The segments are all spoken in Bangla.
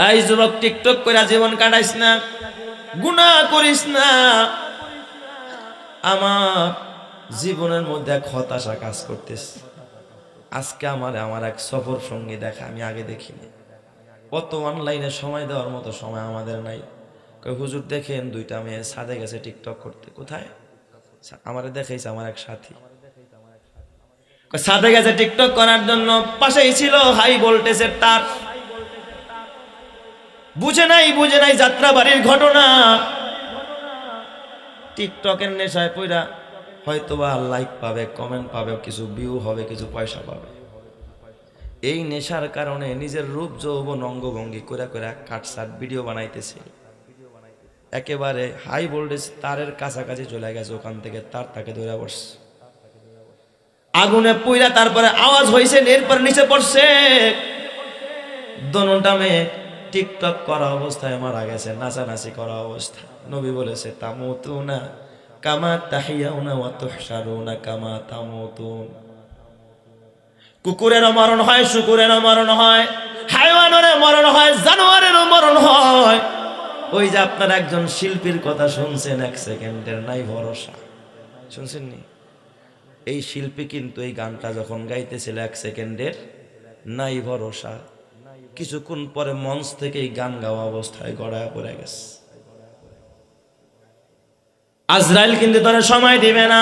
এই যুবক, টিকটক করে জীবন কাটাইস না, গুনাহ করিস না। আমার জীবনের মধ্যে এক হতাশা কাজ করতেছে। আজকে আমার এক সফর সঙ্গী দেখা, আমি আগে দেখিনি। কত অনলাইনে সময় দেওয়ার মতো সময় আমাদের নাই। কই হুজুর দেখেন, দুইটা মেয়ে ছাদে গেছে টিকটক করতে। কোথায়? আমারে দেখাইছে আমার এক সাথী, ছাদে গেছে টিকটক করার জন্য। পাশেই ছিল হাই ভোল্টেজের তার। বুঝে নাই যাত্রা বাড়ির ঘটনা। টিকটকের নেশায় পইরা হয়তোবা লাইক পাবে, কমেন্ট পাবে, কিছু ভিউ হবে, কিছু পয়সা পাবে। এই নেশার কারণে নিজের রূপ যৌবন অঙ্গভঙ্গি করে করে কাটসাট ভিডিও বানাইতেছে। একেবারে হাই ভোল্টেজ তারের কাছাকাছি চলে গেছে, ওখান থেকে তার তাকে ধরে বসছে, আগুনে পুইরা তারপরে আওয়াজ হয়েছে, এরপর নিচে পড়ছে। দোনোটা মেয়ে টিকটক করা অবস্থায় মারা গেছে, নাচানাচি করা অবস্থা। নবী বলেছে, তামুতুনা কামা তাহিয়াউনা ওয়া তুহশারুনা কামা তামুতুন। কুকুরেরও মরণ হয়, শুকুরেরও মরণ হয়, হাইওয়ানেরও মরণ হয়, জানোয়ারেরও মরণ হয়। ওই যে আপনারা একজন শিল্পীর কথা শুনছেন, এক সেকেন্ডের নাই ভরসা, শুনছেন নি? এই শিল্পী কিন্তু এই গানটা যখন গাইতেছিল, এক সেকেন্ডের নাই ভরসা, কিছুক্ষণ পরে মঞ্চ থেকে এই গান গাওয়া অবস্থায় গড়ায় পড়ে গেছে। আজরাইল কিন্তু তোরে সময় দিবে না,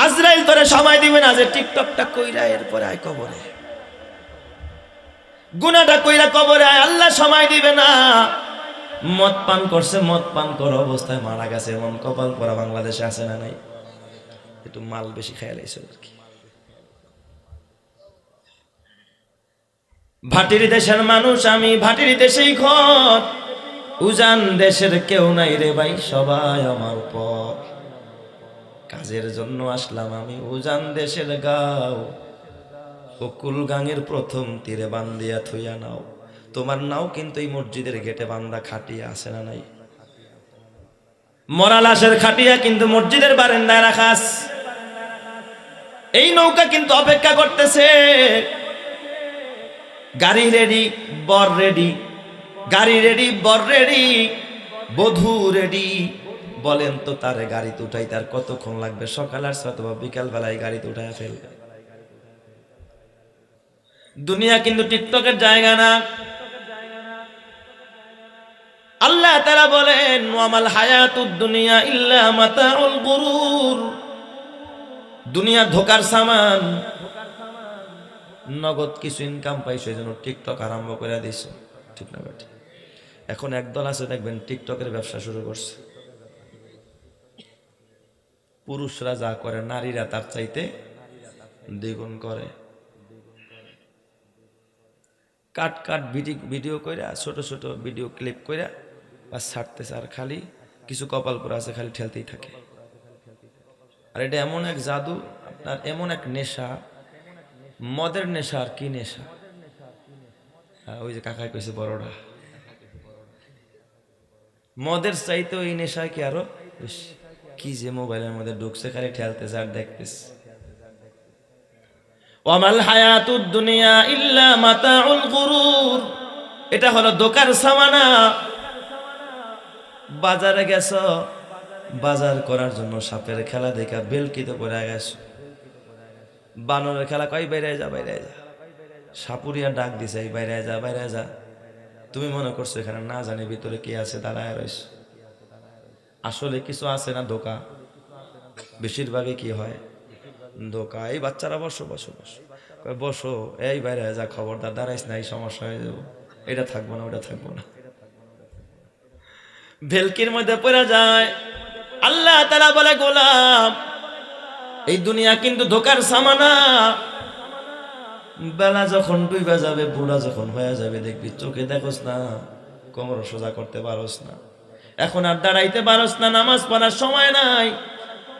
আজরাইল তোরে সময় দিবে না যে টিকটকটা কইরা এরপরে আয় কবরে, গুনাহটা কইরা কবরে আয়, আল্লাহ সময় দিবে না। মদ পান করছে, মদ পান করা অবস্থায় মারা গেছে, এমন কপাল পরা বাংলাদেশে আছে না নাই? একটু মাল বেশি খেয়াল আইছে আর কি। ভাটির দেশের মানুষ আমি, ভাটির দেশেই ঘর, উজান দেশের কেউ নাই রে ভাই, সবাই আমার পর। কাজের জন্য আসলাম আমি উজান দেশের গাঁও, বকুল গাঙের প্রথম তীরে বান্দিয়া থুইয়া নাও। তোমার নাও কিন্তু এই মসজিদের গেটে বান্দা খাটিয়া আছে না নাই? মরা লাশের খাটিয়া কিন্তু মসজিদের বারান্দায় রাখাস। এই নৌকা কিন্তু অপেক্ষা করতেছে, গাড়ি রেডি, বর রেডি, গাড়ি রেডি, বর রেডি, বধূ রেডি। বলেন তো তারে গাড়িতে উঠাই তার কতক্ষণ লাগবে? সকাল আসছে অথবা বিকাল বেলায় গাড়িতে উঠায় ফেলবে। দুনিয়া কিন্তু টিকটকের জায়গা না। আল্লাহ তাআলা বলেন, ওয়ামাল হায়াতুদ দুনিয়া ইল্লা মাতাউল গুরুর। দুনিয়া ধোকার সামান। নগদ কিছু ইনকাম পাইছো, এই জন্য টিকটক আরম্ভ করে দিছো, ঠিক না বেটা? এখন একদল আছে দেখবেন টিকটকের ব্যবসা শুরু করছে। পুরুষরা যা করে নারীরা তার চাইতে দ্বিগুণ করে। কাট কাট ভিডিও কইরা, ছোট ছোট ভিডিও ক্লিপ কইরা বা ছাড়তেছে, আর খালি কিছু কপাল পরে আছে, খালি ঠেলতেই থাকে। আর এটা এমন এক জাদু, আপনার এমন এক নেশা, মদের নেশা। আর কি নেশা? ওই যে কাকাই কইছে বড়রা, মদের চাইতে এই নেশায় কি আরো বেশি। কি যে মোবাইলের মধ্যে ঢুকছে, খালি ঠেলতেছে আর দেখতেছে। ওয়ামাল হায়াতুদ দুনিয়া ইল্লা মাতাউল গুরুর। এটা হলো দোকার সামানা। বাজারে গেছো, বাজার করার জন্য সাপের খেলা দেখা বেলকিতে পড়ে গেছো। বানরের খেলা, কই বাইরে যা, বাইরে যা। সাপুরিয়া ডাক দিছে, এই বাইরে যা, বাইরে যা। তুমি মনে করছো এখানে না জানি ভিতরে কি আছে, দাঁড়ায় রয়েছে। আসলে কিছু আছে না, ধোকা। বেশিরভাগই কি হয়, ধোকা। এই বাচ্চারা বসো বসো বসো, বসো, এই বাইরে যা, খবরদার দাঁড়াইস না, এই সমস্যা হয়ে যাবো, এটা থাকবো না, ওটা থাকবো না। ভেলকির মধ্যে পড়ে যায়। আল্লাহ তাআলা বলে, গোলাম, এই দুনিয়া কিন্তু ধোকার সামানা। বেলা যখন ডুইবা যাবে, বুড়া যখন হয়ে যাবে, দেখবি চোখে দেখোস না, কোমর সোজা করতে পারোস না, এখন আর দাঁড়াইতে পারোস না, নামাজ পড়ার সময় নাই।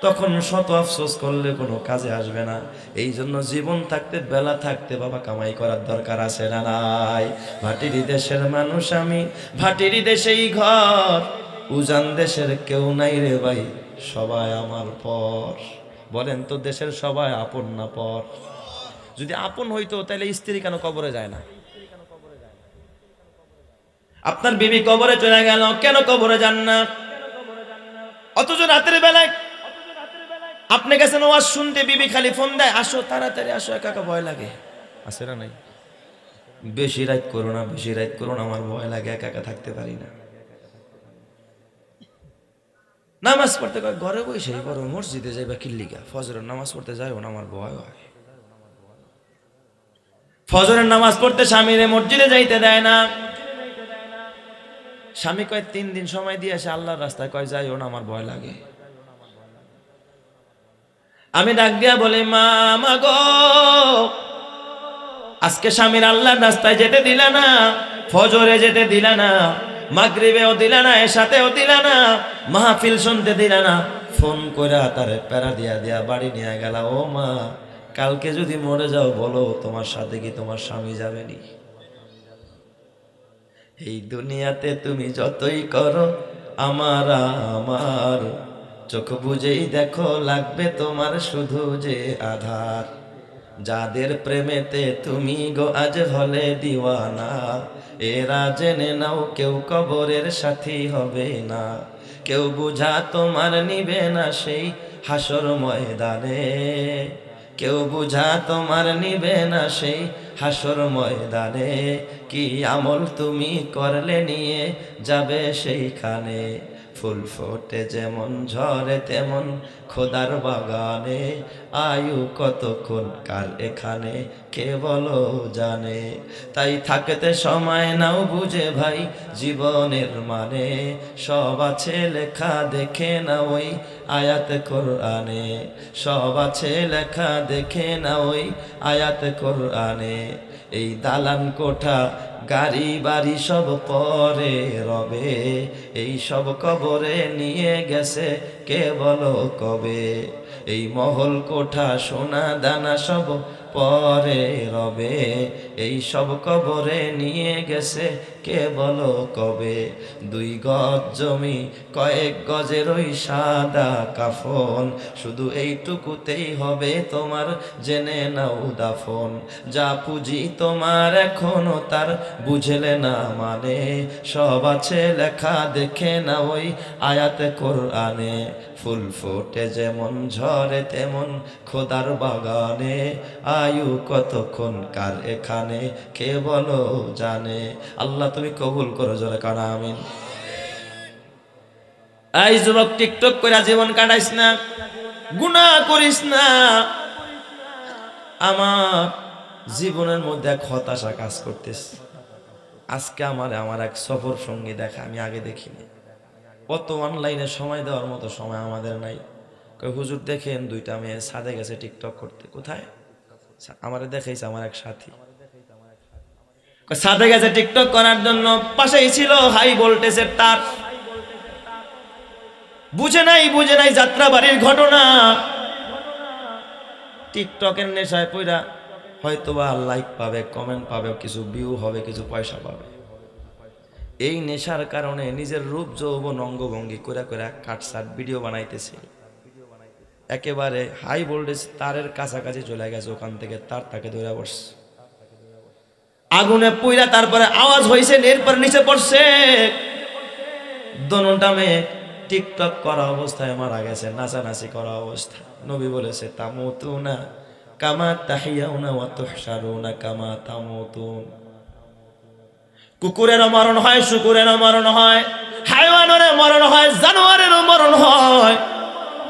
তখন শত আফসোস করলে কোনো কাজে আসবে না। এই জন্য জীবন থাকতে, বেলা থাকতে বাবা কামাই করার দরকার আছে না নাই? ভাটির দেশের মানুষ আমি, ভাটির দেশেই ঘর, উজান দেশের কেউ নাই রে ভাই, সবাই আমার পর। বলেন তো, দেশের সবাই আপন না পর? যদি আপন হইতো তাহলে স্ত্রী কেন কবরে যায় না? আপনার বিবি কবরে চলে গেল, কেন কবরে যান না? অথচ রাতের বেলায় আপনি গেছেন ওয়াজ শুনতে, বিবি খালি ফোন দেয়, আসো তাড়াতাড়ি আসো, একা একা ভয় লাগে। আছে না নাই? বেশি রাত করো না, বেশি রাত করো না, আমার ভয় লাগে, একা একা থাকতে পারি না। নামাজ পড়তে কয় ঘরে বসেই পড়ো, মসজিদে যাইবা কিল্লিগা? ফজরের নামাজ পড়তে যাইও না, আমার ভয় হয়। ফজরের নামাজ পড়তে স্বামীরে মসজিদে যাইতে দেয় না। স্বামী কয় 3 দিন সময় দিয়ে আসে আল্লাহর রাস্তায়, কয় যাইও না, আমার ভয় লাগে। আমি ডাক দিয়া বলি, মা গো, আজকে স্বামীর আল্লাহর রাস্তায় যেতে দিলা না, ফজরে যেতে দিলা না, মাগরিবেও দিলা না, এশাতেও দিলা না, মাহফিল শুনতে দিলা না, ফোন কইরা তারে প্যারা দিয়া দিয়া বাড়ি নিয়ে গেলা। ও মা, কালকে যদি মরে যাও বলো তোমার সাথে কি তোমার স্বামী যাবেনি? এই দুনিয়াতে তুমি যতই করো আমার আমার, চোখ বুঝেই দেখো লাগবে তোমার শুধু যে আধার। যাদের প্রেমেতে তুমি গো আজ হলে দিওয়ানা, এরা জেনে নাও কেউ কবরের সাথী হবে না। কেউ বুঝা তোমার নিবে না সেই হাসর ময়দানে, কেউ বুঝা তোমার নিবে না সেই হাসর ময়দানে। কি আমল তুমি করলে নিয়ে যাবে সেইখানে, ফুল ফোটে যেমন ঝরে তেমন খোদার বাগানে, আয়ু কতক্ষণ কার এখানে কে বলো জানে। তাই থাকতে সময় নাও বুঝে ভাই জীবনের মানে, সব আছে লেখা দেখে না ওই আয়াত কোরআনে, সব আছে লেখা দেখে না ওই আয়াত কোরআনে। এই দালান কোঠা গাড়ি বাড়ি সব পরে রবে, এই সব কবরে নিয়ে গেছে কে বলো কবে। এই মহল কোঠা সোনা দানা সব পরে রবে, এই সব কবরে নিয়ে গেছে কে বলো কবে। 2 গজ জমি কয়েক গজের ওই সাদা কাফন, শুধু এইটুকুতেই হবে তোমার জেনে নাও দাফন। যা পুঁজি তোমার এখনো তার বুঝলে না মানে, সব আছে লেখা দেখে না ওই আয়াত কোরআনে। ফুল ফোটে যেমন ঝরে তেমন খোদার বাগানে, আয়ু কতক্ষণ কার এখানে কে বলো জানে। আল্লাহ তুমি কবুল করো, জোরে কানা আমিন। এই যুবক, টিকটক করে জীবন কাটাইস না, গুনাহ করিস না। আমার জীবনের মধ্যে এক হতাশা কাজ করতেছে। আজকে আমার এক সফর সঙ্গী দেখা, আমি আগে দেখিনি। কত অনলাইনে সময় দেওয়ার মতো সময় আমাদের নাই। কই হুজুর দেখেন 2টা মেয়ে ছাদে গেছে টিকটক করতে। কোথায়? আমারে দেখাইছে আমার এক সাথী, ছাদে গেছে টিকটক করার জন্য। পাশেই ছিল হাই ভোল্টেজের তার। বুঝে নাই যাত্রাবাড়ির ঘটনা। টিকটকের নেশায় পইরা হয়তোবা লাইক পাবে, কমেন্ট পাবে, কিছু ভিউ হবে, কিছু পয়সা পাবে। এই নেশার কারণে নিজের রূপ যৌবন অঙ্গভঙ্গি করে করে কাটসাট ভিডিও বানাইতেছে। একেবারে হাই ভোল্টেজ তারের কাছাকাছি চলে গেছে, ওখান থেকে তার তাকে ধরে বসছে, আগুনে পুইরা তারপরে আওয়াজ হয়েছে, এরপর নিচে পড়ছে। দোনোটা মেয়ে টিকটক করা অবস্থায় মারা গেছে, নাচানাচি করা অবস্থা। নবী বলেছে, তামুতুনা কামা তাহিয়াউনা ওয়া তুহশারুনা কামা তামুতুন। কুকুরেরও মরণ হয়, শুকুরেরও মরণ হয়, হাইওয়ানেরও মরণ হয়, জানোয়ারেরও মরণ হয়।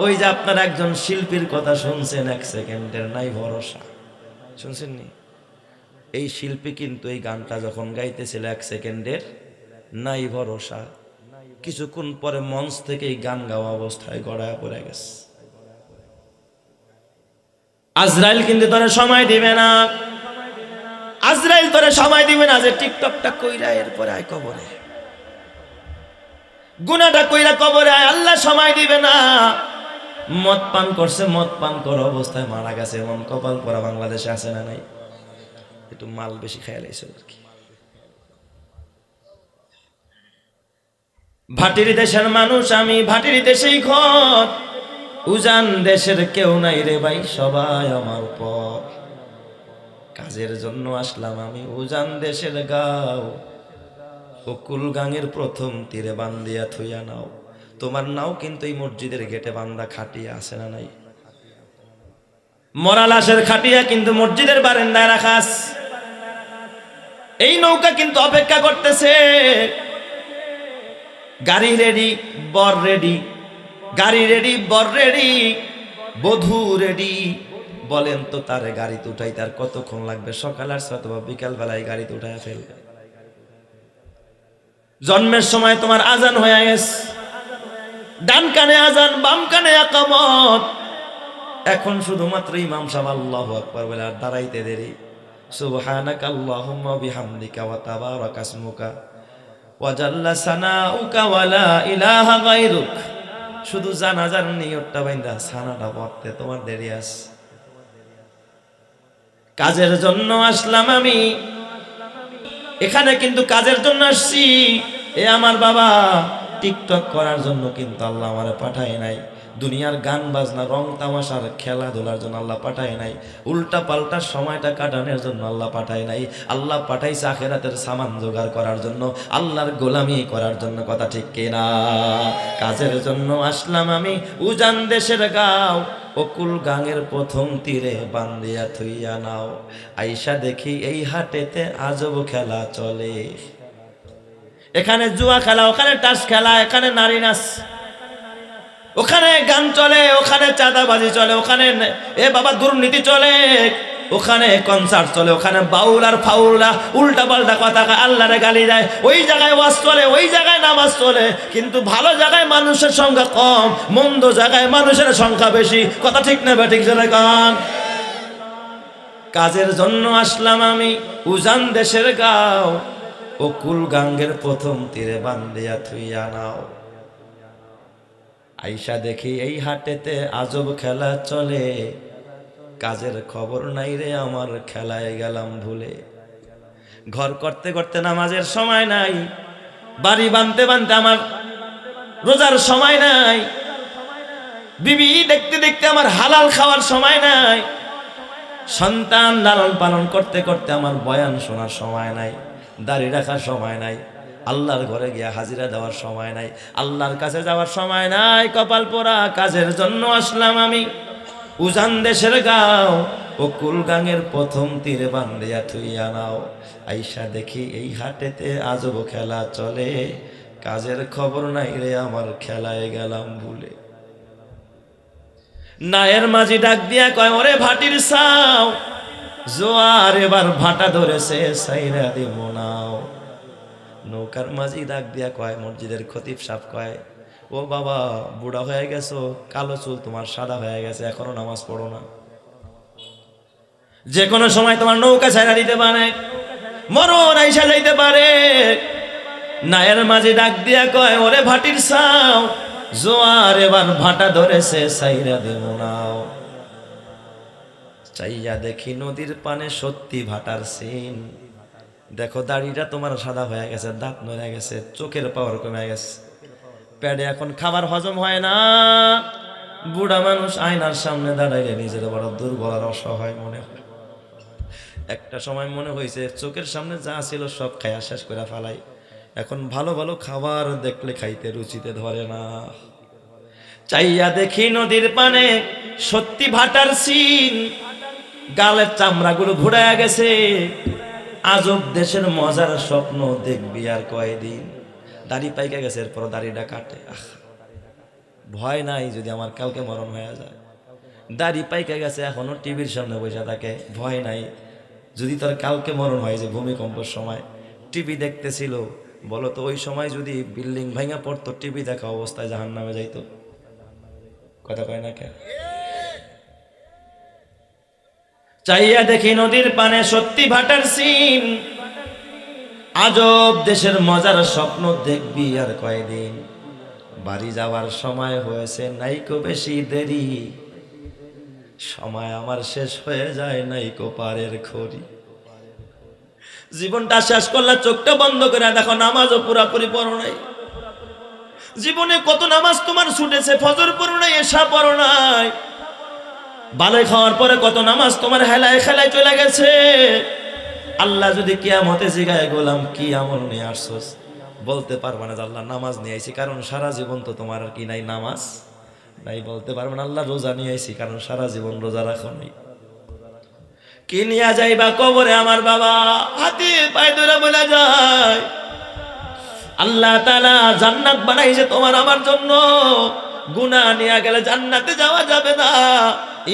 ওই যে আপনারা একজন শিল্পীর কথা শুনছেন, 1 সেকেন্ডের নাই ভরসা, শুনছেন নি? এই শিল্পী কিন্তু এই গানটা যখন গাইতেছিল 1 সেকেন্ডের নাই ভরসা, কিছুক্ষণ পরে মঞ্চ থেকে এই গান গাওয়া অবস্থায় গড়ায় পড়ে গেছে। আজরাইল কিন্তু তোরে সময় দিবে না, আজরাইল তোরে সময় দিবে না যে টিকটকটা কইরা এরপরে আয় কবরে, গুনাহটা কইরা কবরে আয়, আল্লাহ সময় দিবে না। মদ পান করছে, মদ পান করা অবস্থায় মারা গেছে, এমন কপাল পরা বাংলাদেশে আছে না নাই? একটু মাল বেশি খেয়াল হয়েছে আর কি। ভাটির দেশের মানুষ আমি, ভাটির দেশেই ঘর, উজান দেশের কেউ নাই রে ভাই, সবাই আমার পর। কাজের জন্য আসলাম আমি উজান দেশের গাঁও, ও কুলগাঙের প্রথম তীরে বান্দিয়া থইয়া নাও। তোমার নাও কিন্তু এই মসজিদের গেটে বান্দা খাটিয়া আছে না নাই? মরা লাশের খাটিয়া কিন্তু মসজিদের বারান্দায় রাখা আছে। এই নৌকা কিন্তু অপেক্ষা করতেছে। গাড়ি রেডি, বর রেডি, গাড়ি রেডি, বর রেডি, বধূ রেডি। বলেন তো তারে গাড়িতে উঠাই তার কতক্ষণ লাগবে? সকাল আর অথবা বিকাল বেলায় গাড়িতে উঠায় ফেলবে। জন্মের সময় তোমার আজান হয়ে গেছে, ডান কানে আজান, বাম কানে ইকামত। এখন শুধুমাত্র ইমাম সাহেব আল্লাহু আকবার বলে আর দাঁড়াইতে দেরি। সুবহানাকা আল্লাহুম্মা বিহামদিকা ওয়া তাবারাকা ইসমুকা ওয়া জাল্লা সানাউকা ওয়া লা ইলাহা গায়রুক। শুধু জানাজার নিয়তটা বাইন্দা সানাটা পড়তে তোমার দেরি আছে। কাজের জন্য আসলাম আমি, এখানে কিন্তু কাজের জন্য আসছি। এ আমার বাবা, টিকটক করার জন্য কিন্তু আল্লাহ আমারে পাঠায় নাই। দুনিয়ার গান বাজনা, রং তামাশার খেলাধুলার জন্য আল্লাহ পাঠায় নাই। উল্টা পাল্টা সময়টা কাটানোর জন্য আল্লাহ পাঠায় নাই। আল্লাহ পাঠাইছে আখিরাতের সামান জোগাড় করার জন্য, আল্লাহর গোলামি করার জন্য। কথা ঠিক কিনা? কাজের জন্য আসলাম আমি উজান দেশের গাঁও, অকুল গাঙের প্রথম তীরে বান্দিয়া থইয়া নাও। আইসা দেখি এই হাটেতে আজব খেলা চলে। এখানে জুয়া খেলা, ওখানে টাস খেলা, এখানে নারী নাচ, ওখানে গান চলে, ওখানে চাঁদাবাজি চলে, ওখানে এ বাবা দুর্নীতি চলে, ওখানে কনসার্ট চলে, ওখানে বাউল আর ফাউলা উল্টা পাল্টা কথা আল্লাহরে গালি দেয়। ওই জায়গায় ওয়াজ চলে, ওই জায়গায় নামাজ চলে, কিন্তু ভালো জায়গায় মানুষের সংখ্যা কম, মন্দ জায়গায় মানুষের সংখ্যা বেশি। কথা ঠিক না ঠিক জোরে গান। কাজের জন্য আসলাম আমি উজান দেশের গাঁও, ও কুলগাঙ্গের প্রথম তীরে বান্দিয়া থুইয়া নাও। আইসা দেখি এই হাটেতে আজব খেলা চলে, কাজের খবর নাই রে আমার, খেলায় গেলাম ভুলে। ঘর করতে করতে নামাজের সময় নাই, বাড়ি বানতে বানতে আমার রোজার সময় নাই, বিবি দেখতে দেখতে আমার হালাল খাওয়ার সময় নাই, সন্তান লালন পালন করতে করতে আমার বয়ান শোনার সময় নাই, দাড়ি রাখার সময় নাই, আল্লাহর ঘরে গিয়া হাজিরা দেওয়ার সময় নাই, আল্লাহর কাছে যাওয়ার সময় নাই। কপাল পোড়া। কাজের জন্য আসলাম আমি উজান দেশের গাঁও, ও কুলগাঙের প্রথম তীরে বান্দিয়া থুইয়া নাও। আইসা দেখি এই হাটেতে আজব খেলা চলে, কাজের খবর নাই রে আমার, খেলায় গেলাম ভুলে। নায়ের মাঝি ডাক দিয়া কয়, ওরে ভাটির সাও, জোয়ার এবার ভাটা ধরেছে, সাইরা দিব নাও। নৌকার মাঝি ডাক দিয়া কয়, মসজিদের খতিব সাহেব কয়, ও বাবা বুড়া হয়ে গেছো, কালো চুল তোমার সাদা হয়ে গেছে, এখনো নামাজ পড়ো না? যে কোনো সময় তোমার নৌকা ছাইরা দিতে পারে, মরণ আইসা যাইতে পারে। নায়ের মাঝি ডাক দিয়া কয়, ওরে ভাটির সাও, জোয়ার এবার ভাটা ধরেছে, সাইরা দেব নাও। চাইয়া দেখি নদীর পানে সত্যি ভাটার সিন। দেখো দাড়িটা তোমার সাদা হয়ে গেছে, দাঁত নড়ে গেছে, চোখের পাওয়ার কমে গেছে, পেটে এখন খাবার হজম হয় না। বুড়া মানুষ আয়নার সামনে দাঁড়াইলে নিজের বড় দুর্বল আর অসহায় মনে হয়। একটা সময় মনে হয়েছে চোখের সামনে যা ছিল সব খাইয়া শেষ করে ফেলাই, এখন ভালো ভালো খাবার দেখলে খাইতে রুচিতে ধরে না। চাইয়া দেখি নদীর পানে সত্যি ভাটার সিন, গালের চামড়াগুলো ঘুরাইয়া গেছে, আজব দেশের মজার স্বপ্ন দেখবি আর কয়দিন। দাড়ি পাইকা গেছে, এরপর দাড়িটা কাটে, ভয় নাই যদি আমার কালকে মরণ হয়ে যায়। দাড়ি পাইকা গেছে, এখনো টিভির সামনে বসে থাকে, ভয় নাই যদি তার কালকে মরণ হয়। যে ভূমিকম্পের সময় টিভি দেখতেছিল, বলো তো ওই সময় যদি বিল্ডিং ভাঙা পড়তো, টিভি দেখা অবস্থায় জাহান্নামে যাইতো। কথা কয় না কেন? চাইয়া দেখি নদীর পানে সত্যি ভাটার সিন, আজব দেশের মজার স্বপ্ন দেখবি আর কয়দিন। বাড়ি যাওয়ার সময় হয়েছে, নাইকো বেশি দেরি, সময় আমার শেষ হয়ে যায়, নাইকো পারের খড়ি। জীবনটা শেষ করলে চোখটা বন্ধ করে দেখো নামাজও পুরাপুরি পড়ো নাই। জীবনে কত নামাজ তোমার ছুটেছে, ফজর পড়ো নাই, এশা পড়ো নাই, বালাই খাওয়ার পরে কত নামাজ তোমার হেলায় খেলায় চলে গেছে। আল্লাহ যদি কিয়ামতে জিগায়, গোলাম কি আমল নিয়ে আসছস, বলতে পারবে না যে আল্লাহ নামাজ নিয়ে আইছি, কারণ সারা জীবন তো তোমার আর কি নাই নামাজ নাই। বলতে পারবে না আল্লাহ রোজা নিয়ে আইছি, কারণ সারা জীবন রোজা রাখো নাই। কি নিয়ে যাইবা কবরে আমার বাবা? হাতে পায়ে ধরে বলে যায় আল্লাহ তাআলা জান্নাত বানাইছে তোমার আমার জন্য। গুনাহ নিয়ে গেলে জান্নাতে যাওয়া যাবে না।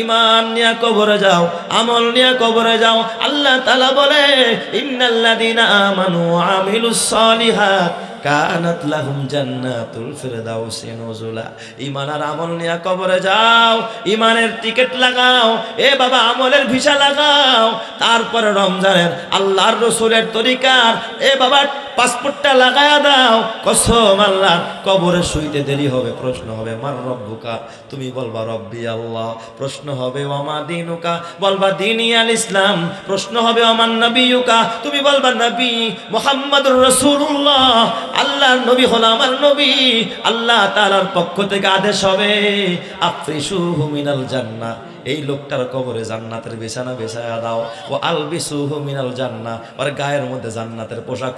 ঈমান নিয়ে কবরে যাও, আমল নিয়ে কবরে যাও। আল্লাহ তাআলা বলে ইন্নাল্লাযীনা আমানু ওয়া আমিলুস সালিহাত কানাত লাহুম জান্নাতুল ফিরদাউসি নুজুলা। ঈমান আর আমল নিয়ে কবরে যাও, ঈমানের টিকিট লাগাও, এ বাবা আমলের ভিসা লাগাও। তারপরে রমজানের আল্লাহর রাসূলের তরিকার এ বাবা পাসপোর্টটা লাগায়া দাও। কসম আল্লাহ, কবরে শুইতে দেরি হবে, প্রশ্ন হবে মার রব্বুকা, তুমি বলবা রব্বি আল্লাহ। প্রশ্ন হবে ওমা দীনুকা, বলবা দীনি আল ইসলাম। প্রশ্ন হবে ওমান নবিয়ুকা, তুমি বলবা নবী মুহাম্মদুর রাসূলুল্লাহ। আল্লাহর নবী হলো আমার নবী। আল্লাহ তাআলার পক্ষ থেকে আদেশ হবে আফরিসুহু মিনাল জান্নাহ, এই লোকটার কবরে জান্নাতের বিছানা বিছায়া দাও। ও আলবিসুহু মিনাল জান্নাহ, আর গায়ের মধ্যে জান্নাতের পোশাক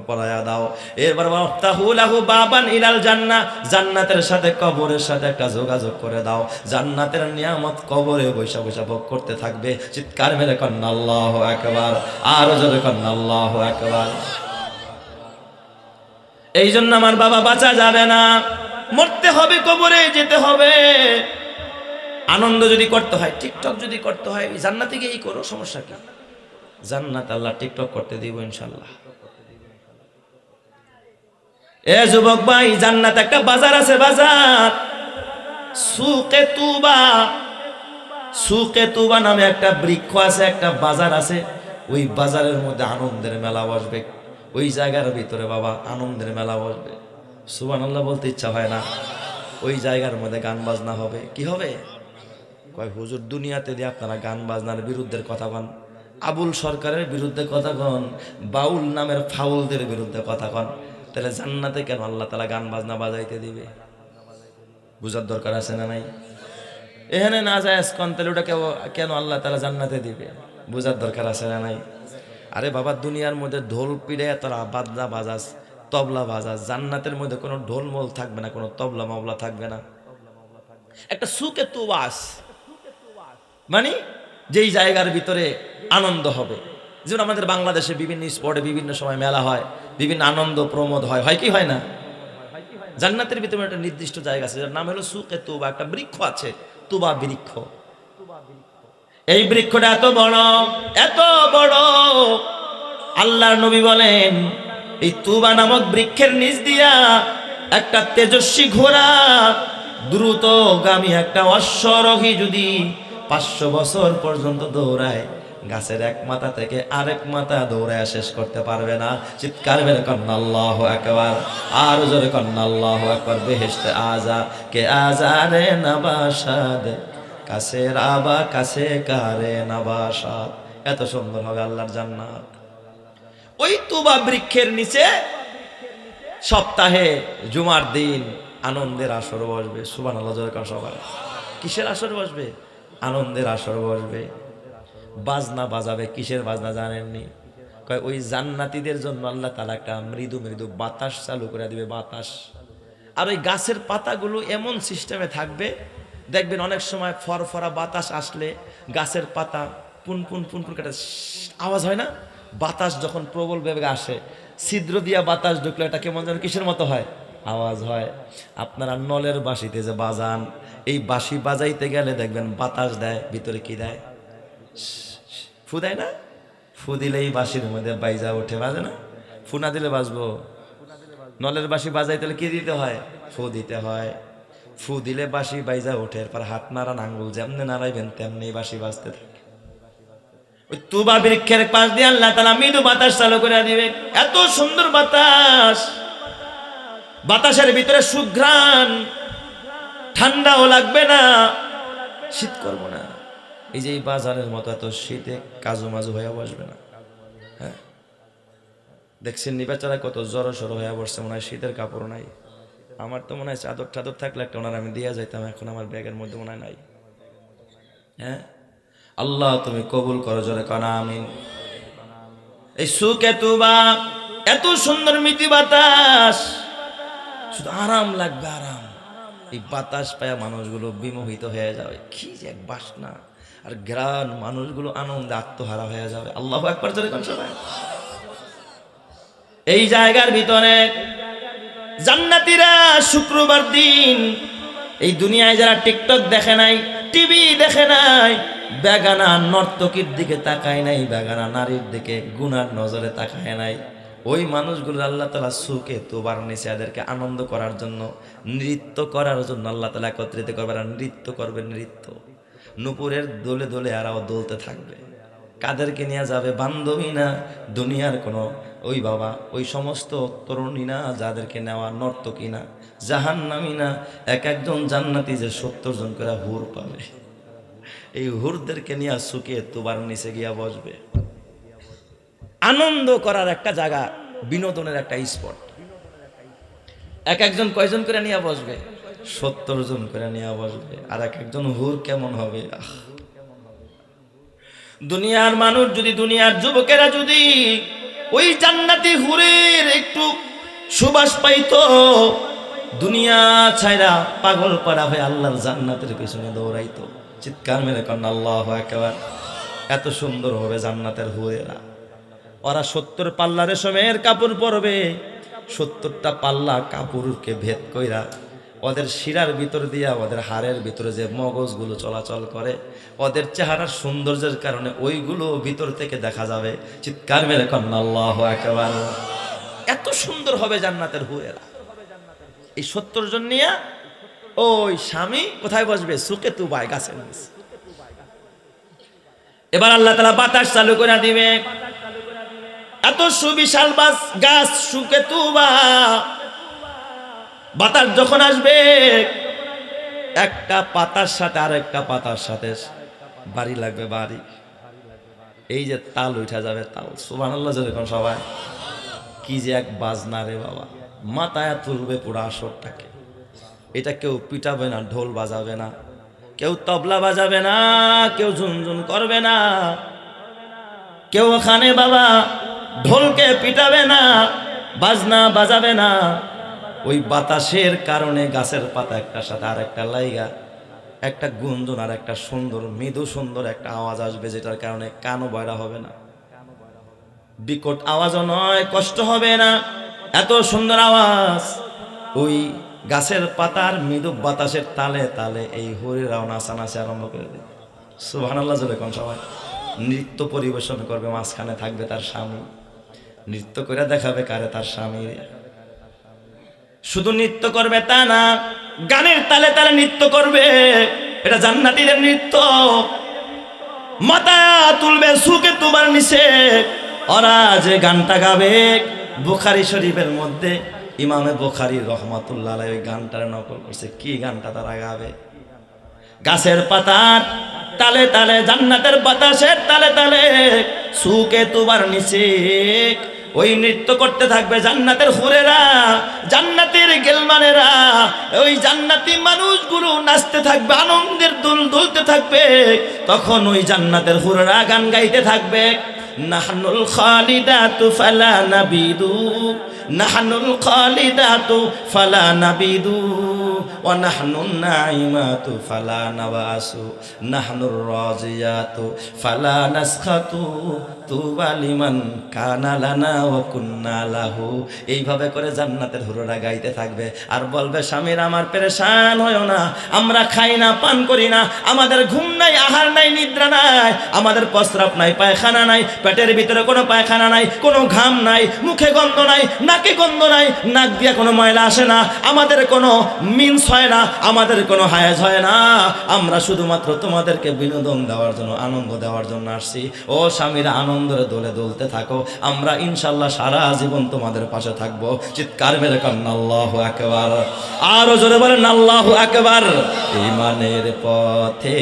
পরায়া দাও। এরপর ওয়াফতাহু লাহু বাবান ইলাল জান্নাহ, জান্নাতের সাথে কবরের সাথে একটা যোগাযোগ করে দাও। জান্নাতের নিয়ামত কবরে বৈশা বৈশা ভোগ করতে থাকবে। চিৎকার মেরে কন্না আল্লাহু আকবার, আর জোরে কন্না আল্লাহু আকবার। এই জন্য আমার বাবা বাঁচা যাবে না, মরতে হবে, কবরে যেতে হবে। আনন্দ যদি করতে হয়, টিকটক যদি করতে হয়, জান্নাতে গিয়েই করো, সমস্যা কি? জান্নাত আল্লাহ টিকটক করতে দিব ইনশাআল্লাহ। এ যুবক ভাই, জান্নাত একটা বাজার আছে, বাজার সুকে তুবা। সুকে তুবা নামে একটা বৃক্ষ আছে, একটা বাজার আছে। ওই বাজারের মধ্যে আনন্দের মেলা বসবে। ওই জায়গার ভিতরে বাবা আনন্দের মেলা বসবে। সুবহানাল্লাহ বলতে ইচ্ছা হয় না। ওই জায়গার মধ্যে গান বাজনা হবে। কি হবে? কয় হুজুর, দুনিয়াতে দিয়ে আপনারা গান বাজনার বিরুদ্ধে কথা কন, আবুল সরকারের বিরুদ্ধে কথা কন, বাউল নামের ফাউলদের বিরুদ্ধে কথা কন, তাহলে জান্নাতে কেন আল্লাহ তাআলা গান বাজনা বাজাইতে দিবে? বুঝার দরকার আছে না নাই? এখানে না যায় কন, তাহলে ওটা কেন আল্লাহ তাআলা জান্নাতে দিবে? বুঝার দরকার আছে না নাই? আরে বাবা, দুনিয়ার মধ্যে ঢোল পিড়ে তোরা বাজনা বাজাস, তবলা বাজাস, জান্নাতের মধ্যে কোনো ঢোল মোল থাকবে না, কোনো তবলা মাবলা থাকবে না। একটা সুকে তুবাস মানে যেই জায়গার ভিতরে আনন্দ হবে। যেমন আমাদের বাংলাদেশে বিভিন্ন স্পটে বিভিন্ন সময় মেলা হয়, বিভিন্ন আনন্দ প্রমোদ হয়, হয় কি হয় না? জান্নাতের ভিতরে একটা নির্দিষ্ট জায়গা আছে, যার নাম হলো সুকে তুবা। একটা বৃক্ষ আছে, তুবা বৃক্ষ। এই বৃক্ষটা এত বড়, এত বড়, আল্লাহর নবী বলেন এই তুবা নামক বৃক্ষের নিচ দিয়া একটা তেজস্বী ঘোড়া, দ্রুতগামী একটা অশ্বরোহী যদি 500 বছর পর্যন্ত দৌড়ায়, গাছের এক মাথা থেকে আরেক মাথা দৌড়ায় শেষ করতে পারবে না। চিৎকার মেরে কন্না আল্লাহু আকবার, আর জোরে কন্না আল্লাহু আকবার। বেহেশতে আজা কে আজারে নবাসাদ, কাছে রাবা কাছে কারে নবাসাদ। এত সুন্দর হবে আল্লাহর জান্নাত। ওই তুবা বৃক্ষের নিচে সপ্তাহে জুমার দিন আনন্দের আসর বসবে। সুবহানাল্লাহ জোরে কর সবাই। কিসের আসর বসবে? আনন্দের আসর বসবে। বাজনা বাজাবে। কিসের বাজনা জানেননি? কয় ওই জান্নাতীদের জন্য আল্লাহ তাআলা একটা মৃদু মৃদু বাতাস চালু করে দিবে, বাতাস। আর ওই গাছের পাতাগুলো এমন সিস্টেমে থাকবে, দেখবেন অনেক সময় ফরফরা বাতাস আসলে গাছের পাতা পুন পুন পুন পুন একটা আওয়াজ হয় না? বাতাস যখন প্রবল বেগে আসে, ছিদ্র দিয়া বাতাস ঢুকলে এটা কেমন যেন কিসের মতো হয়? আওয়াজ হয়। আপনারা নলের বাঁশিতে যে বাজান, এই বাঁশি বাজাইতে গেলে দেখবেন বাতাস দেয়, ভিতরে কি দেয়? ফু দেয় না? ফু দিলে এই বাঁশির মধ্যে বাইজা ওঠে, বাজে না? ফু না দিলে বাজবো? নলের বাঁশি বাজাইতে হলে কি দিতে হয়? ফু দিতে হয়। ফু দিলে বাঁশি বাইজা ওঠে। এরপর হাত নাড়ান, আঙ্গুল যেমনি নাড়াইবেন তেমনি বাঁশি বাজতে থাকে। ওই তুবা বৃক্ষের পাশ দিয়ে আল্লাহ তাআলা মৃদু বাতাস চালু করে দিবে। এত সুন্দর বাতাস, বাতাসের ভিতরে সুঘ্রাণ, ঠান্ডাও লাগবে না, শীত করবো না। এই যে এই বাজারের মতো এত শীতে কাজু মাজু হয়ে বসবে না। হ্যাঁ, দেখছেন নি বেচারা কত জড়ো সড়ো হয়ে বসছে, মনে হয় শীতের কাপড় নাই। আমার তো মনে হয় চাদর টাদর থাকলে একটা ওনার আমি দিয়ে যাইতাম, এখন আমার ব্যাগের মধ্যে মনে হয় নাই। হ্যাঁ, আল্লাহ তুমি কবুল করো, জোরে কানা আমিন। এই সুকে তুবা এত সুন্দর মিঠি বাতাস, শুধু আরাম লাগবে, আরাম। এই বাতাস পায়া মানুষগুলো বিমোহিত হয়ে যাবে, কি যে এক বাসনা আর গ্রান, মানুষগুলো আনন্দে আত্মহারা হয়ে যাবে। আল্লাহু আকবার জোরে কোন সবাই। এই জায়গার ভিতরে জান্নাতীরা শুক্রবার দিন, এই দুনিয়ায় যারা টিকটক দেখে নাই, টিভি দেখে নাই, বেগানা নর্তকীর দিকে তাকায় নাই, বেগানা নারীর দিকে গুনার নজরে তাকায় নাই, ওই মানুষগুলো আল্লাহ তাআলা সুখে তোবার নিচে এদেরকে আনন্দ করার জন্য, নৃত্য করার জন্য আল্লাহ তাআলা একত্রিত করবে। আর নৃত্য করবে, নৃত্য নুপুরের দোলে দোলে আরাও দোলতে থাকবে। কাদেরকে নিয়ে যাবে? বান্ধবী না, দুনিয়ার কোনো ওই বাবা, ওই সমস্ত তরুণী না, যাদেরকে নেওয়া নর্তকী না, জাহান্নামী না। এক একজন জান্নাতি যে 70 জন করে হুর পাবে, এই হুরদেরকে নিয়ে সুখে তোবার নিচে গিয়া বসবে। আনন্দ করার একটা জায়গা, বিনোদনের একটা স্পট। এক একজন কয়জন করে নিয়ে বসবে? 70 জন করে নিয়ে বসবে। আর এক একজন হুর কেমন হবে! দুনিয়ার মানুষ যদি, দুনিয়ার যুবকেরা যদি ওই জান্নাতি হুরের একটু সুবাস পাইতো, দুনিয়া ছাইরা পাগল পাড়া হয়ে আল্লাহর জান্নাতের পেছনে দৌড়াইতো। চিৎকার মেরে কন্যা আল্লাহু আকবার। এত সুন্দর হবে জান্নাতের হুরেরা। ওরা 70 পাল্লা রেশমের কাপড় পরবে, 70টা পাল্লা কাপড়কে ভেদ কইরা ওদের শিরার ভিতর দিয়া, ওদের হাড়ের ভিতরে যে মগজগুলো চলাচল করে, ওদের চেহারার সৌন্দর্যের কারণে ওইগুলো ভিতর থেকে দেখা যাবে। চিৎকার মেরে কন্যা আল্লাহু আকবার। এত সুন্দর হবে জান্নাতের হুরেরা। এই 70 জন নিয়ে ওই স্বামী কোথায় বসবে? সুকে তুবায়, গাছের নিচে। এবার আল্লাহ তাআলা বাতাস চালু করে দিবে। এত সুবিশাল গাছ সুকে তুবা, বাতাস যখন আসবে, একটা পাতার সাথে আর একটা পাতার সাথে বাড়ি লাগবে, বাড়ি। এই যে তাল উঠা যাবে, তাল। সুবহানাল্লাহ যেরকম সবাই, কি যে এক বাজনা রে বাবা! মাথায় তুলবে পুরো আসরটাকে। এটা কেউ পিটাবে না, ঢোল বাজাবে না, কেউ তবলা বাজাবে না, কেউ ঝুনঝুন করবে না, কেউ ওখানে বাবা ঢোলকে পিটাবে না, বাজনা বাজাবে না। ওই বাতাসের কারণে গাছের পাতা একটার সাথে আর একটা লাইগা একটা গুঞ্জন আর একটা সুন্দর, মৃদু সুন্দর একটা আওয়াজ আসবে, যেটার কারণে কানও বয়রা হবে না, বিকট আওয়াজও নয়, কষ্ট হবে না। এত সুন্দর আওয়াজ ওই গাছের পাতার মৃদু বাতাসের তালে তালে এই হরিরাও নাচানাচি আরম্ভ করে দেবে। সুবহানাল্লাহ যেরকম সবাই নৃত্য পরিবেশন করবে, মাঝখানে থাকবে তার স্বামী, নৃত্য করে দেখাবে কারে? তার স্বামী। শুধু নৃত্য করবে তা না, গানের তালে তালে নৃত্য করবে। এটা জান্নাতীদের নৃত্য। মাথা তুলবে সুকে তোমার নিচে। ওরা যে গানটা গাবে, বুখারী শরীফের মধ্যে ইমামে বুখারী রহমাতুল্লাহ আলাইহি ওই গানটার নকল করছে। কি গানটা তারা গাবে? গাছের পাতার তালে তালে, জান্নাতের বাতাসের তালে তালে সুকে তোমার নিচে ওই নৃত্য করতে থাকবে জান্নাতের হুরেরা, জান্নাতের গেলমানেরা। ওই জান্নাতি মানুষগুলো নাচতে থাকবে, আনন্দের দুল দুলতে থাকবে। তখন ওই জান্নাতের হুরেরা গান গাইতে থাকবে, নাহনুল খালিদাতু ফালা নাবিদু, নাহনুল খালিদাতু ফালা নাবিদু, ওয়া নাহনুন নাইমাতু ফালা নাবাসু, নাহনুর রাজিয়াতু ফালা নাসখাতু, তুবা লিমান কানা লানা ওয়া কুন্না লাহু। এইভাবে করে জান্নাতের হুররা গাইতে থাকবে আর বলবে, স্বামীর আমার পেরেশান হয়ো না, আমরা খাই না, পান করি না, আমাদের ঘুম নাই, আহার নাই, নিদ্রা নাই, আমাদের প্রস্রাব নাই, পায়খানা নাই, পেটের ভিতরে কোনো পায়খানা নাই, কোনো ঘাম নাই, মুখে গন্ধ নাই, নাকে গন্ধ নাই, নাক দিয়ে কোনো ময়লা আসে না, আমাদের কোনো মিন্স হয় না, আমাদের কোনো হায়াজ হয় না। আমরা শুধুমাত্র তোমাদেরকে বিনোদন দেওয়ার জন্য, আনন্দ দেওয়ার জন্য আসছি। ও স্বামীরা, আনন্দের দোলে দুলতে থাকো, আমরা ইনশাল্লাহ সারা জীবন তোমাদের পাশে থাকবো। চিৎকার মেরে কান্না আল্লাহু আকবার। আরো জোরে বলেন আল্লাহু আকবার। ঈমানের পথে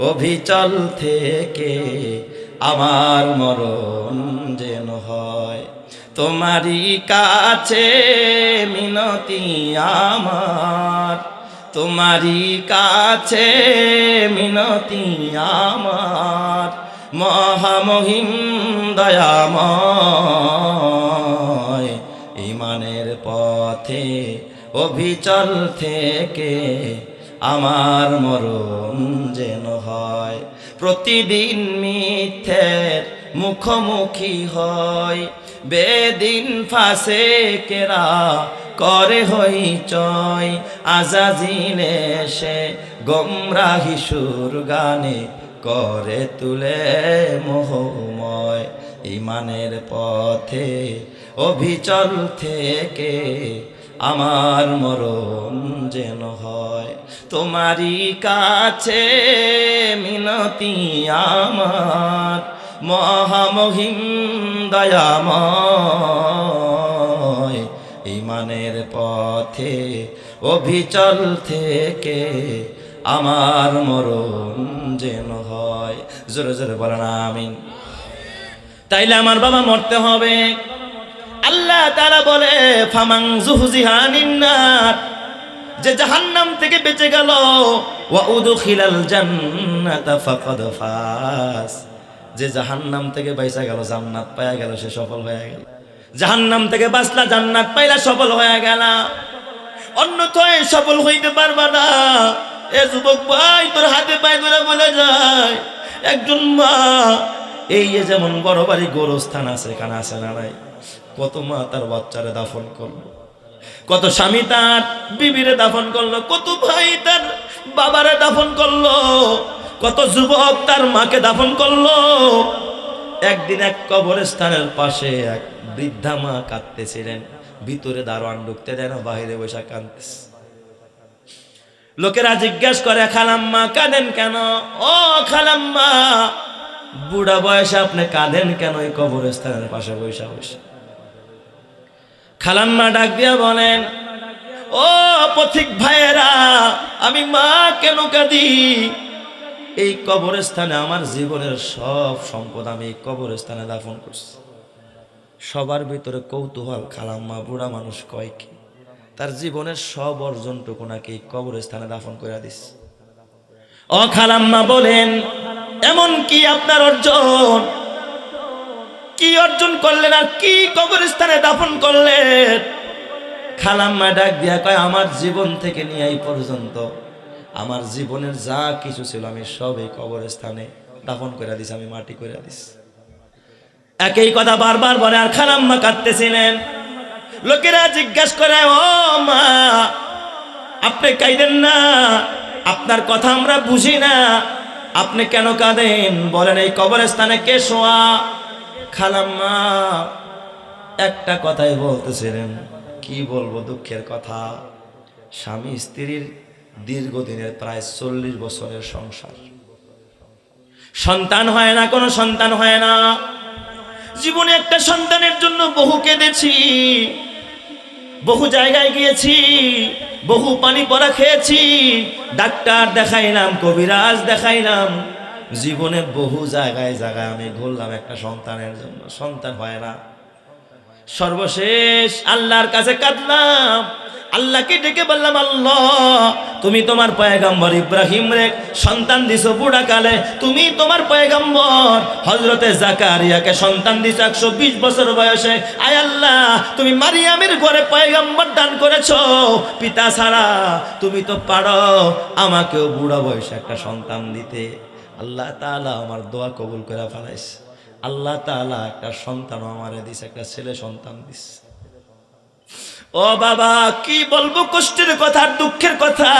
অভিচল থেকে আমার মরণ যেন হয়, তোমারই কাছে মিনতি আমার, তোমারই কাছে মিনতি আমার, মহামহিম দয়াময়, ইমানের পথে অবিচল থেকে আমার মরণ যেন হয়। প্রতিদিন মিথ্যের মুখোমুখি হয়, বেদিন ফাসেকেরা করে হইচই, আজাজিল এসে গোমরাহি সুর গানে করে তুলে মোহময়। ইমানের পথে অবিচল থেকে আমার মরণ যেন হয়। তোমারই কাছে মিনতি আমার, মহামহিম দয়াময়, ইমানের পথে অবিচল থেকে আমার মরণ যেন হয়। জোরে জোরে বলেন আমিন। তাইলে আমার বাবা মরতে হবে। আল্লাহ তাআলা বলে ফামান যুহজিহা আনিন নার, যে জাহান্নাম থেকে বেঁচে গেল, ওয়া উদখিলাল জান্নাতা ফাকাদ ফাস, যে জাহান্নাম থেকে বাইচা গেল, জান্নাত পায়া গেল, সে সফল হয়ে গেল। জাহান্নাম থেকে বাঁচলা, জান্নাত পাইলা, সফল হয়ে গেল। অন্যথায় সফল হইতে পারবা না। এ যুবক ভাই, তোর হাতে পায়ে ধরে বলে যায়, একজন মা, এই যেমন বড় বাড়ি গোরস্থান আছে, এখানে আছে না নাই, কত মা তার বাচ্চারে দাফন করলো, কত স্বামী তার বিবিরে দাফন করলো, কত ভাই তার বাবারে দাফন করলো, কত যুবক তার মাকে দাফন করলো। একদিন এক কবরস্থানের পাশে এক বৃদ্ধা মা কাঁদতেছিলেন, ভিতরে দারোয়ান ঢুকতে দেয় না, বাহিরে বসে কাঁদতেছে। লোকেরা জিজ্ঞাসা করে, খালাম্মা কাঁদেন কেন? ও খালাম্মা, বুড়া বয়সে আপনি কাঁদেন কেন এই কবরস্থানের পাশে বসে বসে? খালাম্মা ডাক দিয়া বলেন, ও পথিক ভাইয়েরা, আমি মা কেন কাঁদি? এই কবরস্থানে আমার জীবনের সব সম্পদ আমি এই কবরস্থানে দাফন করছি। সবার ভিতরে কৌতূহল, খালাম্মা বুড়া মানুষ কয় কি, তার জীবনের সব অর্জনটুকু নাকি এই কবরস্থানে দাফন করে দিস। ও খালাম্মা বলেন, এমন কি আপনার অর্জন? কি অর্জন করলেন আর কি কবরস্থানে দাফন করলেন? খালাম্মা ডাক দিয়া কয়, আমার জীবন থেকে নিয়ে এই পর্যন্ত আমার জীবনের যা কিছু ছিল আমি সব এই কবরস্থানে দাফন করে দিছি, আমি মাটি করে দিছি। একই কথা বারবার বলে, আর খালাম্মা কাঁদতেছিলেন। লোকেরা জিজ্ঞাসা করে, ও মা, আপনি কাঁদেন না, আপনার কথা আমরা বুঝি না, আপনি কেন কাঁদেন? বলেন, এই কবরস্থানে কে শোয়া? খালাম্মা একটা কথাই বলতেছিলেন, কি বলবো, দুঃখের কথা। স্বামী স্ত্রীর দীর্ঘদিনের প্রায় 40 বছরের সংসার, সন্তান হয় না, কোনো সন্তান হয় না। জীবনে একটা সন্তানের জন্য বহু কেঁদেছি, বহু জায়গায় গিয়েছি, বহু পানি পড়া খেয়েছি, ডাক্তার দেখাইলাম, কবিরাজ দেখাইলাম, জীবনে বহু জায়গায় জায়গায় আমি ঘুরলাম একটা সন্তানের জন্য, সন্তান হয় না। সর্বশেষ আল্লাহর কাছে কাঁদলাম, আল্লাহকে ডেকে বললাম, আল্লাহ, তুমি তোমার পয়গম্বর ইব্রাহিম রে সন্তান দিছো বুড়া কালে, তুমি তোমার পয়গম্বর হযরতে জাকারিয়াকে সন্তান দিছো 120 বছর বয়সে। আয় আল্লাহ, তুমি মারিয়ামের ঘরে পয়গম্বর দান করেছো, পিতা ছাড়া তুমি তো পারো আমাকেও বুড়া বয়সে একটা সন্তান দিতে। আল্লাহ তাআলা আমার দোয়া কবুল করে ফেলাইছে। আল্লাহ তাআলা একটা সন্তান আমারে দিছে, একটা ছেলে সন্তান দিছে। ও বাবা, কি বলবো কষ্টের কথা আর দুঃখের কথা।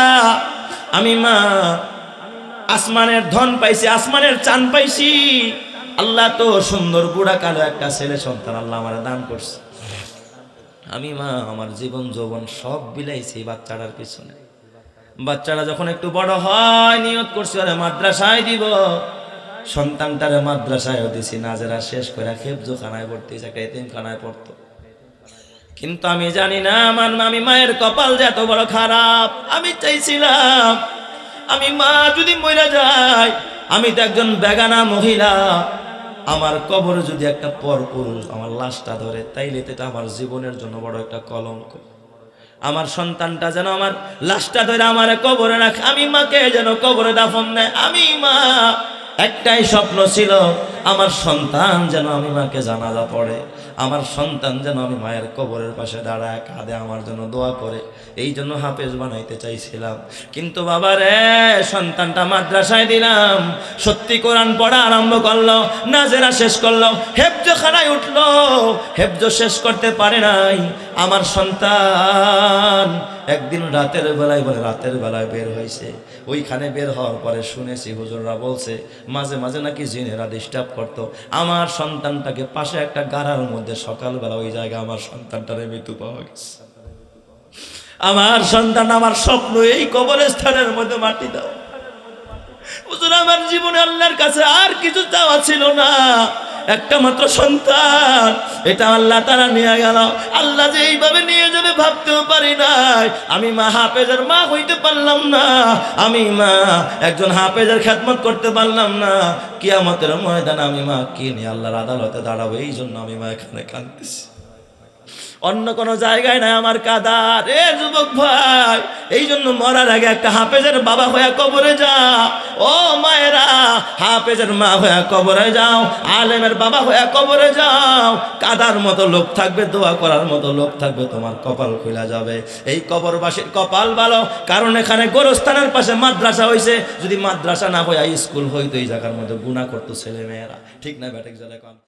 আমি মা আসমানের ধন পাইছি, আসমানের চান পাইছি। আল্লাহ তো সুন্দর বুড়া কালো একটা ছেলে সন্তান আল্লাহ আমার দান করছে। আমি মা আমার জীবন যৌবন সব বিলাইছি বাচ্চাটার পিছনে। বাচ্চাটা যখন একটু বড় হয়, নিয়ত করছি আরে মাদ্রাসায় দিব। সন্তানটারে মাদ্রাসায় দিছি, নাজেরা শেষ করে খেফজোখানায় ভর্তি হয়েছে, একটা এতিমখানায় পড়তো। কিন্তু আমি জানি না আমি মায়ের কপাল যে এত বড় খারাপ। আমি চাইছিলাম আমি মা যদি মরে যায়, আমি তো একজন বেগানা মহিলা, আমার কবরে যদি একটা পরপুরুষ আমার লাশটা ধরে, তাইলে এটা আমার জীবনের জন্য বড় একটা কলঙ্ক। আমার সন্তানটা যেন আমার লাশটা ধরে আমার কবরে রাখে, আমি মাকে যেন কবরে দাফন দেয়। আমি মা একটাই স্বপ্ন ছিল, আমার সন্তান যেন আমি মাকে জানাজা পড়ে, আমার সন্তান যেন আমি মায়ের কবরের পাশে দাঁড়ায় কাঁদে আমার জন্য দোয়া করে। এই জন্য হাফেজ বানাইতে চাইছিলাম। কিন্তু বাবা রে, সন্তানটা মাদ্রাসায় দিলাম, সত্যি কোরআন পড়া আরম্ভ করলো, নাজেরা শেষ করলো, হেফজখানায় উঠলো, হেফজ শেষ করতে পারে নাই। আমার সন্তান একদিন রাতের বেলায়, বলে রাতের বেলায় বের হয়েছে। ওইখানে বের হওয়ার পরে শুনেছি হুজুররা বলছে মাঝে মাঝে নাকি জিনেরা ডিস্টার্ব করতো। আমার সন্তানটাকে পাশে একটা গাড়ার মধ্যে সকালবেলা ওই জায়গায় আমার সন্তানটারে মৃত্যু পাওয়া গেছে। আমার সন্তান, আমার স্বপ্ন এই কবরস্থানের মধ্যে মাটি দাও। হুজুর, আমার জীবনে আল্লাহর কাছে আর কিছু চাওয়া ছিল না, একটা মাত্র সন্তান, এটা আল্লাহ তারা নিয়ে গেল। আল্লাহ যে এইভাবে নিয়ে যাবে ভাবতেও পারি নাই। আমি মা হাফেজের মা হইতে পারলাম না, আমি মা একজন হাফেজের খেদমত করতে পারলাম না। কিয়ামতের ময়দানে আমি মা কি নিয়ে আল্লাহর আদালতে দাঁড়াবো, এই জন্য আমি মা এখানে কাঁদতেছি, অন্য কোনো জায়গায় নাই আমার কাদা। রে যুবক ভাই, এই জন্য মরার আগে একটা হাফেজের বাবা হয়ে কবরে যাও। ও মায়েরা, হাফেজের মা হয়ে কবরে যাও, আলেমের বাবা হয়ে কবরে যাও। কাদার মতো লোক থাকবে, দোয়া করার মতো লোক থাকবে, তোমার কপাল খুলে যাবে। এই কবরবাসীর কপাল ভালো, কারণ এখানে গোরস্থানের পাশে মাদ্রাসা হয়েছে। যদি মাদ্রাসা না হয় স্কুল হইতো, এই জায়গার মধ্যে গুনাহ করতো ছেলে মেয়েরা। ঠিক না ব্যাটিক?